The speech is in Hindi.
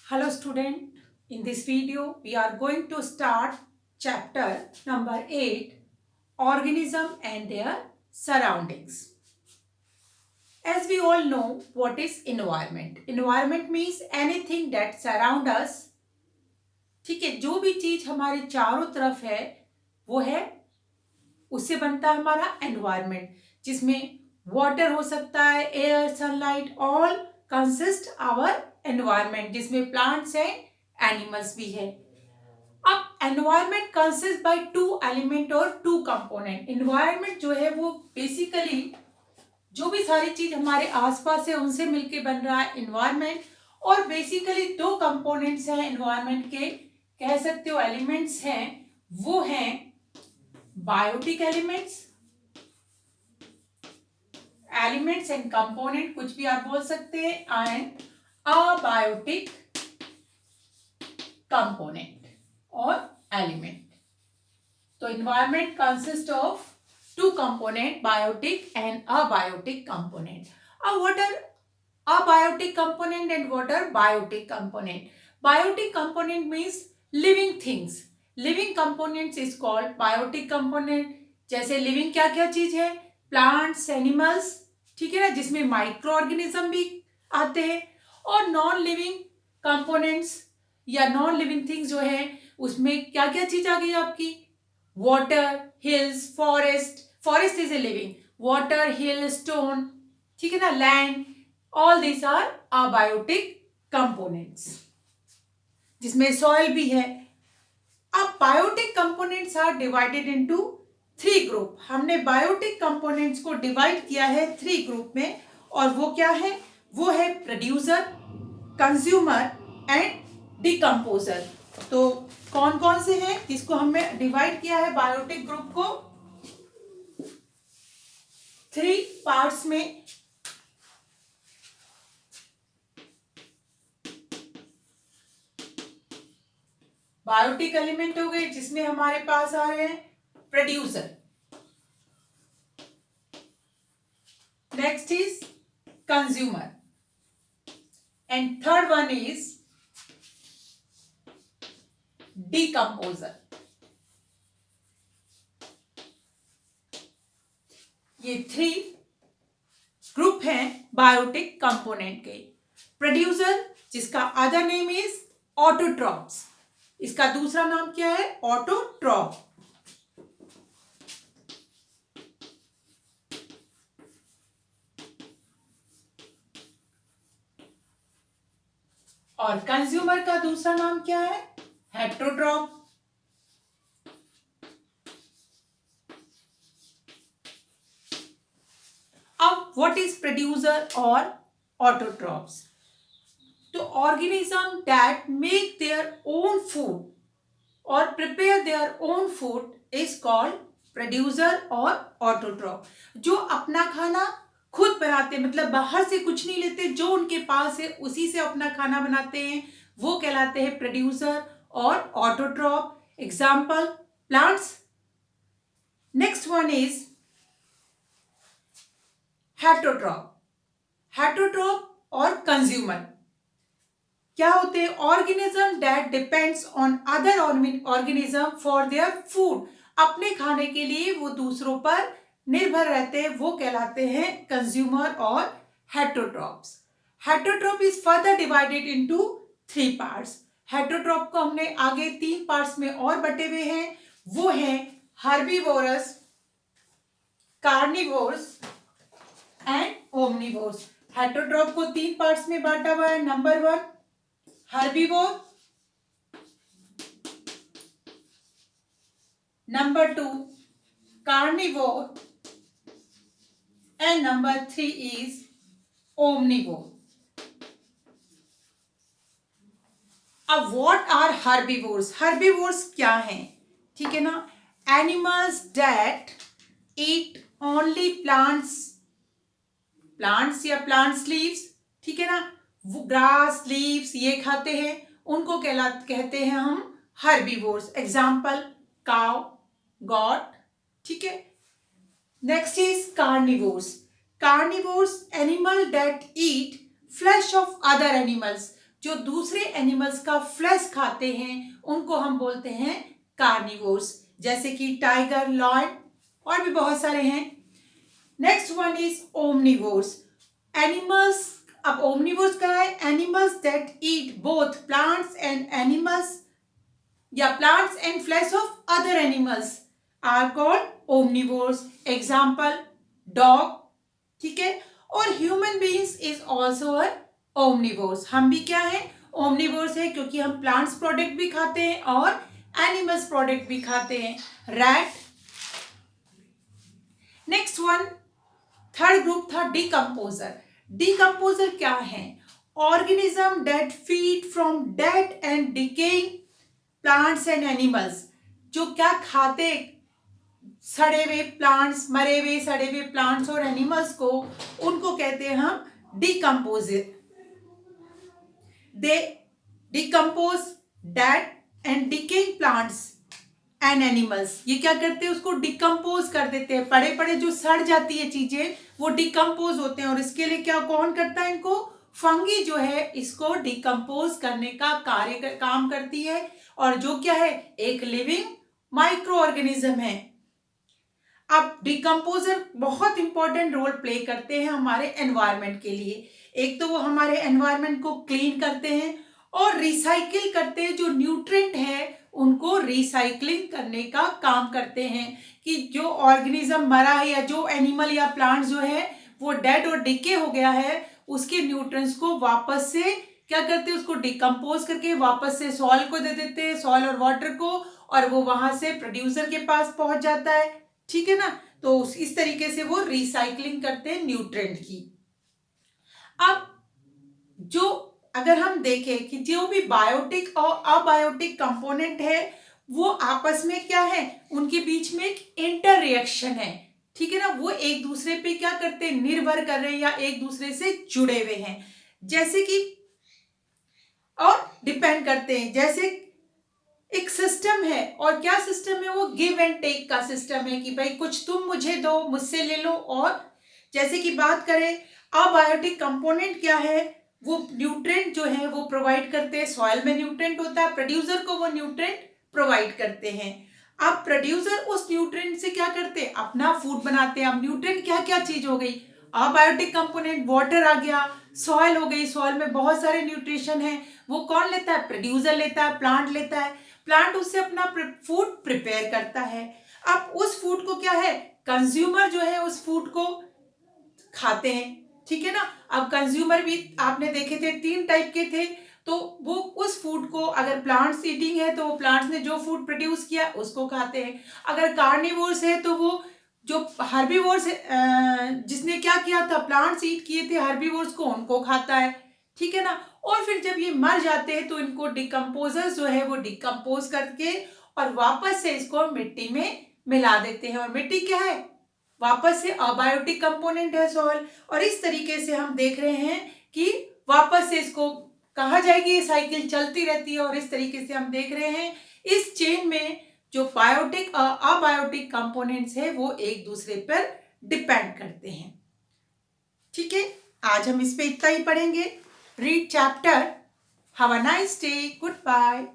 Hello student, in this video we are going to start chapter number 8, Organism and their surroundings. As we all know what is environment. Environment means anything that surround us. ठीक है, जो भी चीज हमारे चारों तरफ है वो है, उससे बनता है हमारा एनवायरमेंट, जिसमें वाटर हो सकता है, air, sunlight, all consist our environment, जिसमें प्लांट्स एंड एनिमल्स भी है. अब environment consist by two element और टू कंपोनेंट. एनवायरमेंट जो है वो बेसिकली जो भी सारी चीज हमारे आसपास है उनसे मिलके बन रहा है एनवायरमेंट. और बेसिकली दो कंपोनेंट्स हैं एनवायरमेंट के, कह सकते हो एलिमेंट्स हैं, वो हैं biotic elements, elements and component कुछ भी आप बोल सकते हैं, एंड अबायोटिक कंपोनेंट और एलिमेंट. तो environment consist of two component, biotic and abiotic component. What are abiotic component and what are biotic component? Biotic component means living things. Living components is called biotic component. जैसे living क्या क्या चीज है, plants, animals, ठीक है ना, जिसमें माइक्रो ऑर्गेनिज्म भी आते हैं. और नॉन लिविंग कंपोनेंट्स या नॉन लिविंग थिंग्स जो है उसमें क्या क्या चीज आ गई आपकी, water, hills, forest. Forest is a living, water, hill, stone, ठीक है ना, land, all this are abiotic components, जिसमें सॉइल भी है. अब biotic components are divided into three group. हमने बायोटिक कंपोनेंट्स को डिवाइड किया है थ्री ग्रुप में, और वो क्या है, वो है प्रोड्यूसर, कंज्यूमर एंड डिकम्पोजर. तो कौन कौन से हैं जिसको हमने डिवाइड किया है बायोटिक ग्रुप को थ्री पार्ट्स में. बायोटिक एलिमेंट हो गए जिसमें हमारे पास आ रहे हैं producer, next is consumer, and third one is decomposer. ये थ्री ग्रुप हैं बायोटिक कंपोनेंट के. प्रोड्यूसर, जिसका अदर नेम इज ऑटोट्रॉप्स, इसका दूसरा नाम क्या है, ऑटोट्रॉप. और कंज्यूमर का दूसरा नाम क्या है, हेट्रोट्रॉप. अब व्हाट इज प्रोड्यूसर और ऑटोट्रॉप्स? तो organism that make their own food और prepare their own food is called producer और ऑटोट्रॉप. जो अपना खाना खुद बनाते हैं, मतलब बाहर से कुछ नहीं लेते, जो उनके पास है उसी से अपना खाना बनाते हैं, वो कहलाते हैं प्रोड्यूसर और autotroph. Example plants. Next one is heterotroph. Heterotroph और कंज्यूमर क्या होते हैं, organism that depends on other organism for their food. अपने खाने के लिए वो दूसरों पर निर्भर रहते हैं, वो कहलाते हैं कंज्यूमर और heterotrophs. Heterotroph is further divided into three parts. Heterotroph को हमने आगे तीन पार्ट्स में और बटे हुए हैं, वो हैं herbivorous, carnivorous and omnivorous. Heterotroph को तीन पार्ट्स में बांटा हुआ है. Number one herbivore, number two carnivore and number three is omnivore. अब व्हाट आर हर्बीवोर्स? हर्बीवोर्स क्या हैं, ठीक है ना, animals that eat only plants, plants या प्लांट्स लीव्स, ठीक है ना, वो ग्रास लीव्स ये खाते हैं, उनको कहते हैं हम हर्बीवोर्स. एग्जाम्पल काउ, गॉट, ठीक है. Next is carnivores. Carnivores animal that eat flash of other animals. जो दूसरे एनिमल्स का फ्लैश खाते हैं उनको हम बोलते हैं कार्निवोर्स, जैसे कि टाइगर, लॉयन और भी बहुत सारे हैं। Next one is omnivores. Animals, अब ओमनिवोर्स क्या है? Animals that eat both plants and animals या plants and flesh of other animals are called omnivores. Example dog, ठीक है। और human beings is also a omnivores. हम भी क्या है? ओमनिवोर्स है, क्योंकि हम प्लांट्स प्रोडक्ट भी खाते हैं और एनिमल्स प्रोडक्ट भी खाते हैं। Rat. Next one, third group था डिकम्पोजर। डिकम्पोजर क्या है? Organism that feed from dead and decaying plants and animals. जो क्या खाते? सड़े हुए प्लांट्स, मरे हुए सड़े हुए प्लांट्स और एनिमल्स को, उनको कहते हैं हम decomposer. They decompose dead and decaying plants and animals. ये क्या करते हैं? उसको डिकम्पोज कर देते हैं। पड़े पड़े जो सड़ जाती है चीजें वो डिकम्पोज होते हैं, और इसके लिए क्या कौन करता है इनको? फंगी जो है इसको डिकम्पोज करने का काम करती है, और जो क्या है? एक लिविंग माइक्रो ऑर्गेनिज्म है। अब डिकम्पोजर बहुत इंपॉर्टेंट रोल प्ले करते हैं हमारे एनवायरनमेंट के लिए। एक तो वो हमारे एनवायरनमेंट को क्लीन करते हैं और रिसाइकिल करते हैं। जो न्यूट्रिएंट है उनको रिसाइकलिंग करने का काम करते हैं, कि जो ऑर्गेनिज्म मरा है या जो एनिमल या प्लांट जो है वो डेड और डिके हो गया है, उसके न्यूट्रिएंट्स को वापस से क्या करते हैं? उसको डिकम्पोज करके वापस से सॉइल को दे देते हैं, सॉइल और वाटर को, और वो वहां से प्रोड्यूसर के पास पहुंच जाता है, ठीक है ना। तो इस तरीके से वो रिसाइकलिंग करते हैं न्यूट्रिएंट की। अब जो अगर हम देखें कि जो भी बायोटिक और अबायोटिक कंपोनेंट है वो आपस में क्या है? उनके बीच में एक इंटर रिएक्शन है, ठीक है ना। वो एक दूसरे पे क्या करते हैं? निर्भर कर रहे हैं या एक दूसरे से जुड़े हुए हैं, जैसे कि, और डिपेंड करते हैं। जैसे एक सिस्टम है, और क्या सिस्टम है? वो गिव एंड टेक का सिस्टम है, कि भाई कुछ तुम मुझे दो, मुझसे ले लो। और जैसे कि बात करें अबायोटिक कंपोनेंट क्या है? वो न्यूट्रिएंट जो है वो प्रोवाइड करते हैं। सॉइल में न्यूट्रिएंट होता है, प्रोड्यूसर को वो न्यूट्रिएंट प्रोवाइड करते हैं। अब प्रोड्यूसर उस न्यूट्रिएंट से क्या करते हैं? अपना फूड बनाते हैं। अब न्यूट्रिएंट क्या क्या चीज हो गई? अबायोटिक कंपोनेंट वाटर आ गया, सॉइल हो गई, सॉइल में बहुत सारे न्यूट्रिशन है, वो कौन लेता है? प्रोड्यूसर लेता है, प्लांट लेता है। प्लांट उससे अपना फूड प्रिपेयर करता है। अब उस फूड को क्या है? कंज्यूमर जो है उस फूड को खाते हैं, ठीक है ना। अब कंज्यूमर भी आपने देखे थे 3 टाइप के थे। तो वो उस फूड को, अगर प्लांट्स ईटिंग है तो वो प्लांट्स ने जो फूड प्रोड्यूस किया उसको खाते हैं। अगर कार्निवोर्स है तो वो जो हर्बीवोर्स जिसने क्या किया था? प्लांट्स ईट किए थे हर्बीवोर्स को, उनको खाता है, ठीक है ना। और फिर जब ये मर जाते हैं तो इनको डिकम्पोजर्स जो है वो डिकम्पोज करके और वापस से इसको मिट्टी में मिला देते हैं। और मिट्टी क्या है? वापस से अबायोटिक कंपोनेंट है सॉइल। और इस तरीके से हम देख रहे हैं कि वापस से इसको कहा जाएगी, ये साइकिल चलती रहती है। और इस तरीके से हम देख रहे हैं इस चेन में जो बायोटिक और अबायोटिक कंपोनेंट्स है वो एक दूसरे पर डिपेंड करते हैं, ठीक है। आज हम इस पे इतना ही पढ़ेंगे। Read chapter. Have a nice day. Good bye.